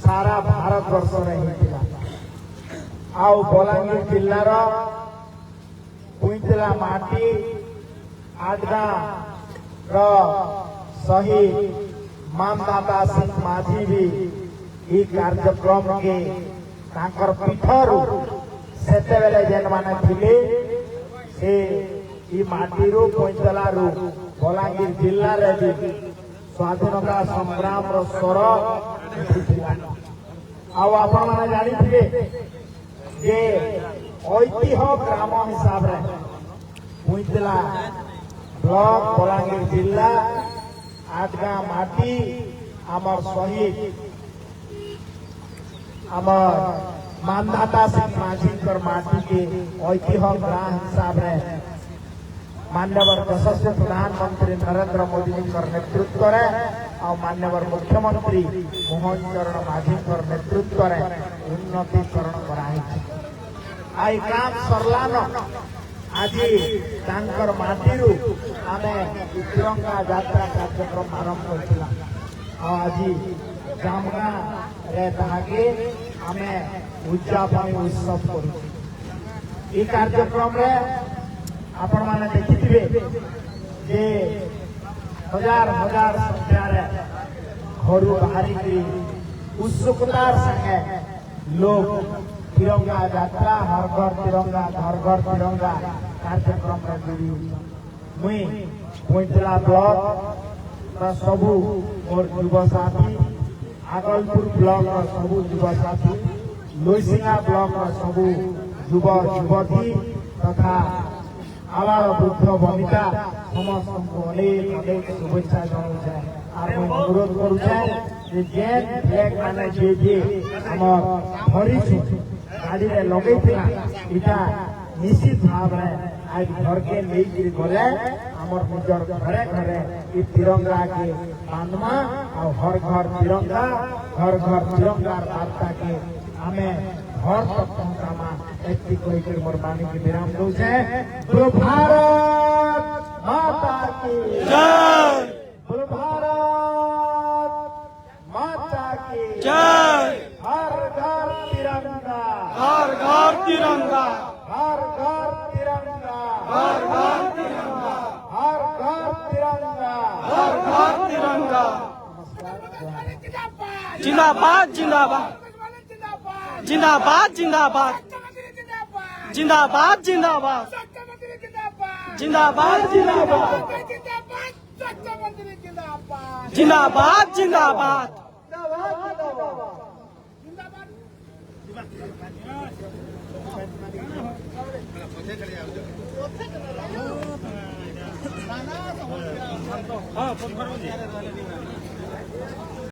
सारा भारत वर्ष आउ बलांगीर जिलार पुईतला माटी आडगाँ शहीद मानदाता सिंह माझी भी ई कार्यक्रम के तांकर पीठरू सेते बेले जेन माने थिले से ई माटीरू पुईतलारू बलांगीर जिल्ला रे भी स्वाधीनता संग्राम रो स्वर उठिथिला। आउ आपण माने जानि थिले जे ऐतिह्य ग्राम हिसाब रे पुईतला ब्लॉक बलांगीर जिला आडगाँ माटी आमर शहीद आमर मानदाता सिंह माझी माटी के ऐतिह्य ग्राम हिसाब रे मान्यवर यशस्वी प्रधानमंत्री नरेंद्र मोदी नेतृत्व और मान्यवर मुख्यमंत्री मोहन चरण माझी नेतृत्व उन्नतीकरण कराई आई काम सरलान आज माटीरू आमे तिरंगा यात्रा कार्यक्रम आरंभ करथिला आज जामगा रे ताके आमे उद्यापन उत्सव करू। ई कार्यक्रम रे आपण माने देखिथिबे जे हजार हजार संख्या रे घरू बाहरी की उत्सुकतार संगे लोग तिरंगा यात्रा हर घर तिरंगा घर घर तिरंगा कार्यक्रम रे जुड़ी मुई पुईतला ब्लॉक रा सबू मोर युवा साथी आगलपुर ब्लॉक रा सबू युवा साथी लोईसिंगा ब्लॉक रा सबू युवा युवती तथा आवार वृद्ध वनिता समस्त अनेक अनेक शुभेच्छा जनाऊे और अनुरोध करुचे जेन फ्लैग माने जे आमर धरी गाड़ी रे लगे इटा निश्चित भाव में आज घर के लेकर गले आमर निजर घरे घरे ई तिरंगा के बांधमा और हर घर तिरंगा घर घर तिरंगा वार्ता के आमे घर तक पहुंचामा एति कोई के मोर बानी के विराम दो बोलो भारत माता की जय, बोलो भारत माता की जय। हर घर तिरंगा हर घर तिरंगा, हर घर तिरंगा हर घर तिरंगा, हर घर तिरंगा। हर घर तिरंगा। नमस्कार। जिंदाबाद जिंदाबाद जिंदाबाद जिंदाबाद जिंदाबाद जिंदाबाद जिंदाबाद जिंदाबाद जिंदाबाद जिंदाबाद।